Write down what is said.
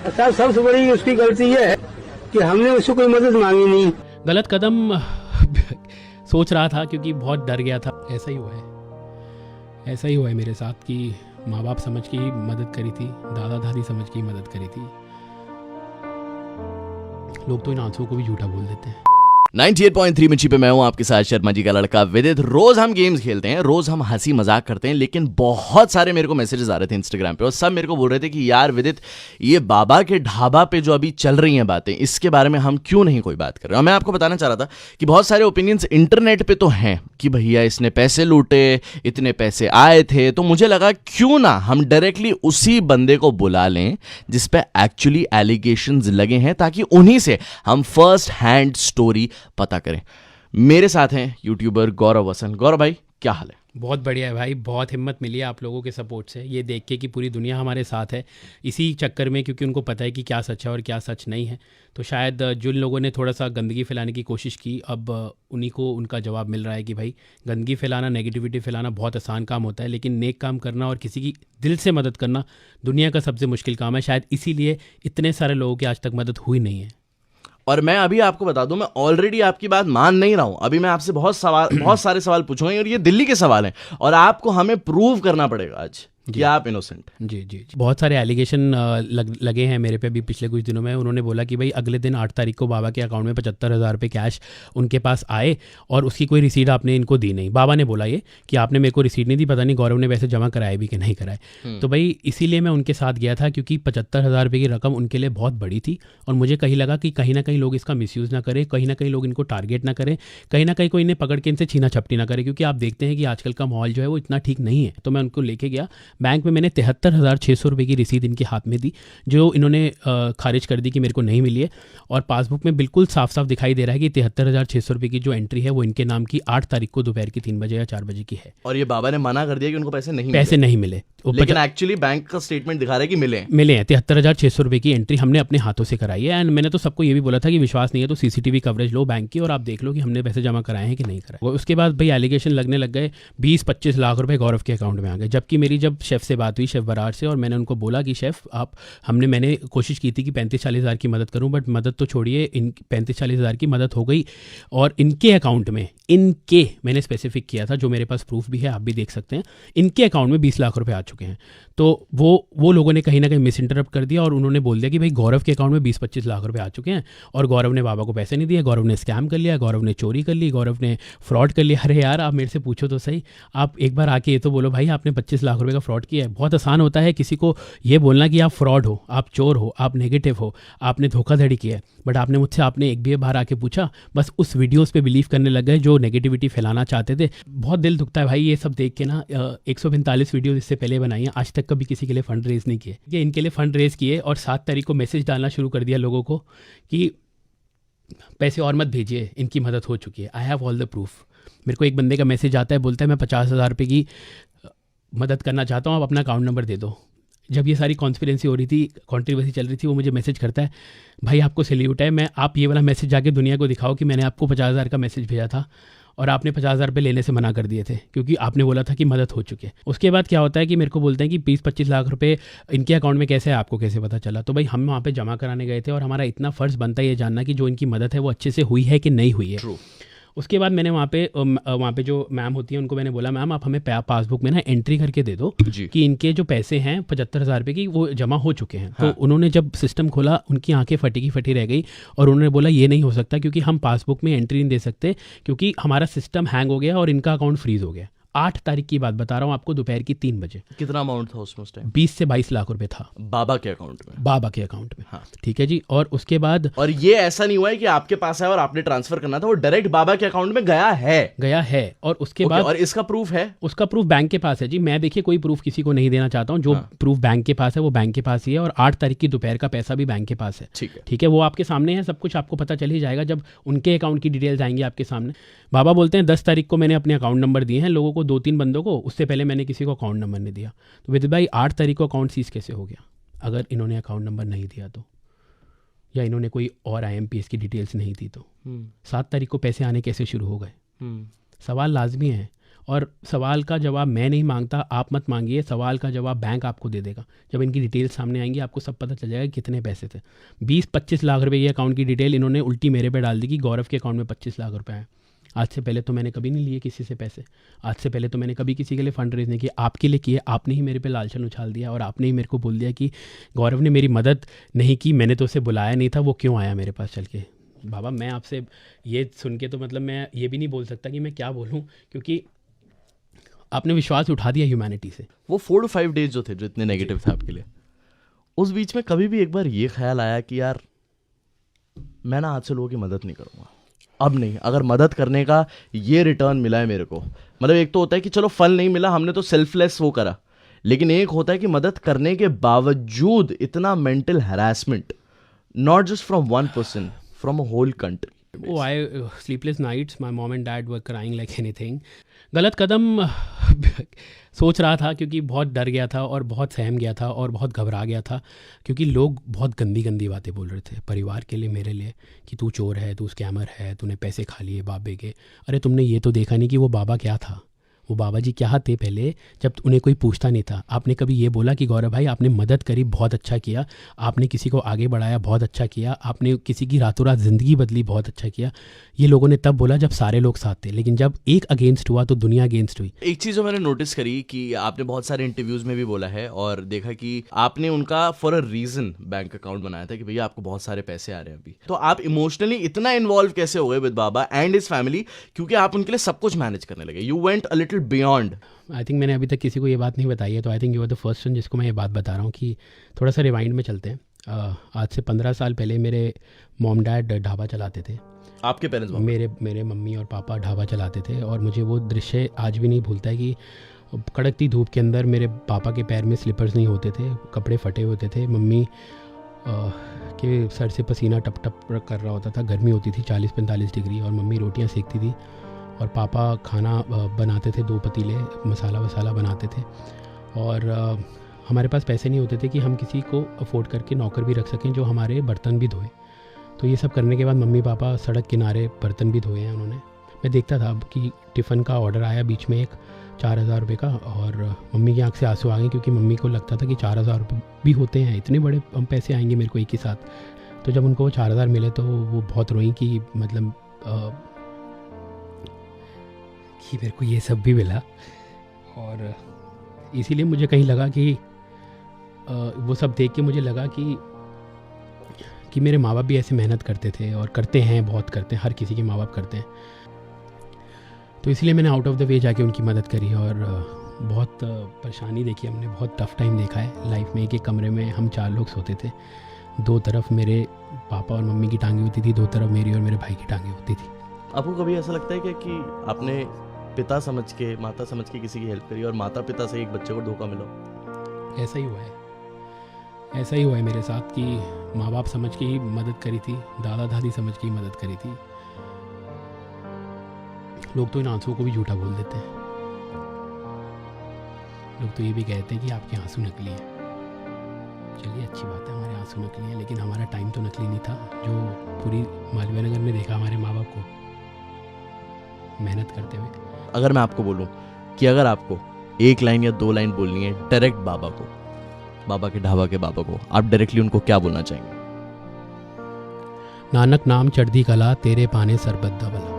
साहब सबसे बड़ी उसकी गलती ये है कि हमने उससे कोई मदद मांगी नहीं। गलत कदम सोच रहा था क्योंकि बहुत डर गया था। ऐसा ही हुआ है मेरे साथ कि माँ बाप समझ के ही मदद करी थी, दादा दादी समझ के ही मदद करी थी। लोग तो इन आंसुओं को भी झूठा बोल देते हैं। 98.3 मिर्ची पे मैं हूं आपके साथ शर्मा जी का लड़का विदित। रोज हम गेम्स खेलते हैं, रोज हम हंसी मजाक करते हैं, लेकिन बहुत सारे मेरे को मैसेजेस आ रहे थे इंस्टाग्राम पे और सब मेरे को बोल रहे थे कि यार विदित, ये बाबा के ढाबा पे जो अभी चल रही हैं बातें, इसके बारे में हम क्यों नहीं कोई बात कर रहे हैं। और मैं आपको बताना चाह रहा था कि बहुत सारे ओपिनियंस इंटरनेट पे तो हैं कि भैया इसने पैसे लूटे, इतने पैसे आए थे, तो मुझे लगा क्यों ना हम डायरेक्टली उसी बंदे को बुला लें जिस पे एक्चुअली एलिगेशंस लगे हैं, ताकि उन्हीं से हम फर्स्ट हैंड स्टोरी पता करें। मेरे साथ हैं यूट्यूबर गौरव वसन। गौरव भाई, क्या हाल है? बहुत बढ़िया है भाई, बहुत हिम्मत मिली है आप लोगों के सपोर्ट से, ये देख के कि पूरी दुनिया हमारे साथ है इसी चक्कर में, क्योंकि उनको पता है कि क्या सच है और क्या सच नहीं है। तो शायद जिन लोगों ने थोड़ा सा गंदगी फैलाने की कोशिश की, अब उन्हीं को उनका जवाब मिल रहा है कि भाई गंदगी फैलाना, नेगेटिविटी फैलाना बहुत आसान काम होता है, लेकिन नेक काम करना और किसी की दिल से मदद करना दुनिया का सबसे मुश्किल काम है। शायद इसीलिए इतने सारे लोगों की आज तक मदद हुई नहीं है। और मैं अभी आपको बता दूं, मैं ऑलरेडी आपकी बात मान नहीं रहा हूं। अभी मैं आपसे बहुत सारे सवाल पूछूंगा और ये दिल्ली के सवाल हैं और आपको हमें प्रूव करना पड़ेगा आज कि आप इनोसेंट। जी। बहुत सारे एलिगेशन लगे हैं मेरे पे भी पिछले कुछ दिनों में। उन्होंने बोला कि भाई अगले दिन 8 तारीख को बाबा के अकाउंट में 75,000 रुपये कैश उनके पास आए और उसकी कोई रिसीट आपने इनको दी नहीं। बाबा ने बोला ये कि आपने मेरे को रिसीट नहीं दी, पता नहीं गौरव ने वैसे जमा कराए भी कि नहीं कराए। तो भाई इसीलिए मैं उनके साथ गया था, क्योंकि 75,000 रुपये की रकम उनके लिए बहुत बड़ी थी और मुझे कहीं लगा कि कहीं ना कहीं लोग इसका मिसयूज़ ना करें, कहीं ना कहीं लोग इनको टारगेट ना करें, कहीं ना कहीं कोई इन्हें पकड़ के इनसे छीना झपटी ना करे, क्योंकि आप देखते हैं कि आजकल का माहौल जो है वो इतना ठीक नहीं है। तो मैं उनको लेके गया बैंक में, मैंने 73,600 रुपये की रसीद इनके हाथ में दी, जो इन्होंने खारिज कर दी कि मेरे को नहीं मिली है। और पासबुक में बिल्कुल साफ साफ दिखाई दे रहा है कि 73,600 रुपये की जो एंट्री है वो इनके नाम की 8 तारीख को दोपहर की 3 बजे या 4 बजे की है। और ये बाबा ने मना कर दिया कि उनको पैसे नहीं मिले, लेकिन एक्चुअली बैंक का स्टेटमेंट दिखा रहा है कि मिले हैं 73,600 रुपये की एंट्री हमने अपने हाथों से कराई है। एंड मैंने तो सबको ये भी बोला था कि विश्वास नहीं है तो सीसीटीवी कवरेज लो बैंक की और आप देख लो कि हमने पैसे जमा कराए हैं कि नहीं कराए। उसके बाद भाई एलिगेशन लगने लग गए, 20-25 लाख रुपए गौरव के अकाउंट में आ गए। जबकि मेरी जब शेफ़ से बात हुई, शेफ़ बरार से, और मैंने उनको बोला कि शेफ़ मैंने कोशिश की थी कि 35-40 हज़ार की मदद करूं, बट मदद तो छोड़िए, इन 35-40 हज़ार की मदद हो गई और इनके अकाउंट में, मैंने स्पेसिफिक किया था, जो मेरे पास प्रूफ भी है, आप भी देख सकते हैं, इनके अकाउंट में 20 लाख रुपए आ चुके हैं। तो वो लोगों ने कहीं ना कहीं मिस इंटरप्ट कर दिया और उन्होंने बोल दिया कि भाई गौरव के अकाउंट में 20-25 लाख रुपए आ चुके हैं और गौरव ने बाबा को पैसे नहीं दिए, गौरव ने स्कैम कर लिया, गौरव ने चोरी कर ली, गौरव ने फ्रॉड कर लिया। अरे यार, आप मेरे से पूछो तो सही, आप एक बार आके ये तो बोलो भाई आपने 25 लाख रुपए का फ्रॉड किया है। बहुत आसान होता है किसी को ये बोलना कि आप फ्रॉड हो, आप चोर हो, आप नेगेटिव हो, आपने धोखाधड़ी की है, बट आपने एक भी बार आके पूछा, बस उस वीडियोस पे बिलीव करने लग गए जो नेगेटिविटी फैलाना चाहते थे। बहुत दिल दुखता है भाई ये सब देख के ना। 145 वीडियो इससे पहले बनाई हैं, आज तक कभी किसी के लिए फंड रेज नहीं किए। ये इनके लिए फंड रेज किए और 7 तारीख को मैसेज डालना शुरू कर दिया लोगों को कि पैसे और मत भेजिए, इनकी मदद हो चुकी है, I have all the proof. मेरे को एक बंदे का मैसेज आता है, बोलता है मैं 50,000 रुपये की मदद करना चाहता हूँ, आप अपना अकाउंट नंबर दे दो। जब ये सारी कॉन्स्पिरेंसी हो रही थी, कॉन्ट्रोवर्सी चल रही थी, वो मुझे मैसेज करता है, भाई आपको सैल्यूट है, आप ये वाला मैसेज जाके दुनिया को दिखाओ कि मैंने आपको 50,000 का मैसेज भेजा था और आपने 50,000 रुपये लेने से मना कर दिए थे क्योंकि आपने बोला था कि मदद हो चुकी है। उसके बाद क्या होता है कि मेरे को बोलते हैं कि 20-25 लाख रुपए इनके अकाउंट में कैसे है, आपको कैसे पता चला? तो भाई हम वहाँ पे जमा कराने गए थे और हमारा इतना फ़र्ज़ बनता है ये जानना कि जो इनकी मदद है वो अच्छे से हुई है कि नहीं हुई है। उसके बाद मैंने वहाँ पे जो मैम होती है उनको मैंने बोला, मैम आप हमें पासबुक में ना एंट्री करके दे दो कि इनके जो पैसे हैं 75,000 रुपये की वो जमा हो चुके हैं। हाँ। तो उन्होंने जब सिस्टम खोला, उनकी आंखें फटी रह गई और उन्होंने बोला ये नहीं हो सकता क्योंकि हम पासबुक में एंट्री नहीं दे सकते क्योंकि हमारा सिस्टम हैंग हो गया और इनका अकाउंट फ्रीज हो गया। 8 तारीख की बात बता रहा हूँ आपको, दोपहर की 3 बजे। कितना अमाउंट था उसमें उस टाइम? 20 से 22 लाख रुपए था बाबा के अकाउंट में। हाँ ठीक है जी। और उसके बाद, और ये ऐसा नहीं हुआ है कि आपके पास है और आपने ट्रांसफर करना था, वो डायरेक्ट बाबा के अकाउंट में गया है। और उसके बाद, और इसका प्रूफ है? उसका प्रूफ बैंक के पास है जी। मैं देखिए कोई प्रूफ किसी को नहीं देना चाहता हूँ, जो प्रूफ बैंक के पास है वो बैंक के पास ही है और 8 तारीख की दोपहर का पैसा भी बैंक के पास है। ठीक है, वो आपके सामने है, सब कुछ आपको पता चल ही जाएगा जब उनके अकाउंट की डिटेल्स आएंगी आपके सामने। बाबा बोलते हैं 10 तारीख को मैंने अपने अकाउंट नंबर दिए हैं लोगों को, 2-3 बंदों को, उससे पहले मैंने किसी को अकाउंट नंबर नहीं दिया। तो विदित भाई 8 तारीख को अकाउंट सीज कैसे हो गया अगर इन्होंने अकाउंट नंबर नहीं दिया तो, या इन्होंने कोई और IMPS की डिटेल्स नहीं दी तो? 7 तारीख को पैसे आने कैसे शुरू हो गए? सवाल लाजमी है। और सवाल का जवाब मैं नहीं मांगता, आप मत मांगिए, सवाल का जवाब बैंक आपको दे देगा। जब इनकी डिटेल सामने आएंगी आपको सब पता चल जाएगा कितने पैसे थे। 20-25 लाख रुपए ये अकाउंट की डिटेल इन्होंने उल्टी मेरे पे डाल दी कि गौरव के अकाउंट में 25 लाख रुपए हैं। आज से पहले तो मैंने कभी नहीं लिए किसी से पैसे, आज से पहले तो मैंने कभी किसी के लिए फंड रेज नहीं किया, आपके लिए किए। आपने ही मेरे पे लालचन उछाल दिया और आपने ही मेरे को बोल दिया कि गौरव ने मेरी मदद नहीं की, मैंने तो उसे बुलाया नहीं था, वो क्यों आया मेरे पास चल के। बाबा मैं आपसे ये सुन के तो मतलब मैं ये भी नहीं बोल सकता कि मैं क्या बोलूँ, क्योंकि आपने विश्वास उठा दिया ह्यूमैनिटी से। वो 4 to 5 डेज जो थे, जो इतने नेगेटिव थे आपके लिए, उस बीच में कभी भी एक बार ये ख्याल आया कि यार मैं ना आज से लोगों की मदद नहीं करूँगा, अब नहीं, अगर मदद करने का ये रिटर्न मिला है मेरे को, मतलब एक तो होता है कि चलो फल नहीं मिला, हमने तो सेल्फलेस वो करा, लेकिन एक होता है कि मदद करने के बावजूद इतना mental harassment, not just from one person, from a whole country. Oh, sleepless nights, my mom and dad were crying like anything. गलत कदम सोच रहा था क्योंकि बहुत डर गया था और बहुत सहम गया था और बहुत घबरा गया था, क्योंकि लोग बहुत गंदी गंदी बातें बोल रहे थे परिवार के लिए, मेरे लिए, कि तू चोर है, तू स्कैमर है, तूने पैसे खा लिए बाबे के। अरे तुमने ये तो देखा नहीं कि वो बाबा क्या था, वो बाबा जी क्या थे पहले, जब उन्हें कोई पूछता नहीं था। आपने कभी ये बोला कि गौरव भाई आपने मदद करी, बहुत अच्छा किया, आपने किसी को आगे बढ़ाया, बहुत अच्छा किया, आपने किसी की रातों रात ज़िंदगी बदली, बहुत अच्छा किया। ये लोगों ने तब बोला जब सारे लोग साथ थे, लेकिन जब एक अगेंस्ट हुआ तो दुनिया अगेंस्ट हुई। एक चीज़ जो मैंने नोटिस करी कि आपने बहुत सारे इंटरव्यूज़ में भी बोला है और देखा कि आपने उनका for a reason bank account बनाया था कि भैया आपको बहुत सारे पैसे आ रहे हैं अभी। तो आप इमोशनली इतना इन्वॉल्व कैसे हो गए with Baba and his family, क्योंकि आप उनके लिए सब कुछ मैनेज करने लगे, you went a little beyond. I think मैंने अभी तक किसी को ये बात नहीं बताई है, तो I think you are the first one जिसको मैं ये बात बता रहा हूँ कि थोड़ा सा रिवाइंड में चलते हैं। आज से 15 साल पहले मेरे मॉम डैड ढाबा चलाते थे। आपके पेरेंट्स? मेरे मम्मी और पापा ढाबा चलाते थे और मुझे वो दृश्य आज भी नहीं भूलता है कि कड़कती धूप के अंदर मेरे पापा के पैर में स्लीपर्स नहीं होते थे, कपड़े फटे होते थे, मम्मी के सर से पसीना टप टप कर रहा होता था, गर्मी होती थी 40-45 डिग्री, और मम्मी रोटियां सेकती थी और पापा खाना बनाते थे, 2 पतीले मसाला वसाला बनाते थे। और हमारे पास पैसे नहीं होते थे कि हम किसी को अफोर्ड करके नौकर भी रख सकें जो हमारे बर्तन भी धोए। तो ये सब करने के बाद मम्मी पापा सड़क किनारे बर्तन भी धोए हैं उन्होंने। मैं देखता था कि टिफ़िन का ऑर्डर आया बीच में एक 4,000 रुपये का, और मम्मी की आंख से आंसू आ गए क्योंकि मम्मी को लगता था कि 4,000 रुपये भी होते हैं, इतने बड़े पैसे आएंगे मेरे को एक ही साथ। तो जब उनको वो 4,000 मिले तो वो बहुत रोई कि मतलब कि मेरे को ये सब भी मिला। और इसीलिए मुझे कहीं लगा कि वो सब देख के मुझे लगा कि मेरे माँ बाप भी ऐसे मेहनत करते थे और करते हैं, बहुत करते हैं, हर किसी के माँ बाप करते हैं। तो इसलिए मैंने आउट ऑफ द वे जाके उनकी मदद करी और बहुत परेशानी देखी हमने, बहुत टफ टाइम देखा है लाइफ में। एक कमरे में हम 4 लोग सोते थे, 2 तरफ मेरे पापा और मम्मी की टांगें होती थी, 2 तरफ मेरी और मेरे भाई की टांगें होती थी। आपको कभी ऐसा लगता है कि आपने पिता समझ के, माता समझ के किसी की हेल्प करी और माता पिता से एक बच्चे को धोखा मिला? ऐसा ही हुआ है, ऐसा ही हुआ है मेरे साथ कि माँ बाप समझ के ही मदद करी थी, दादा दादी समझ के ही मदद करी थी। लोग तो इन आंसुओं को भी झूठा बोल देते हैं, लोग तो ये भी कहते हैं कि आपके आंसू नकली हैं। चलिए अच्छी बात है, हमारे आंसू नकली हैं, लेकिन हमारा टाइम तो नकली नहीं था। जो पूरी मालवीय नगर में देखा हमारे माँ बाप को मेहनत करते हुए। अगर मैं आपको बोलूं कि अगर आपको 1 लाइन या 2 लाइन बोलनी है डायरेक्ट बाबा को, बाबा के ढाबा के बाबा को, आप डायरेक्टली उनको क्या बोलना चाहेंगे? नानक नाम चढ़दी कला, तेरे पाने सरबत दा भला।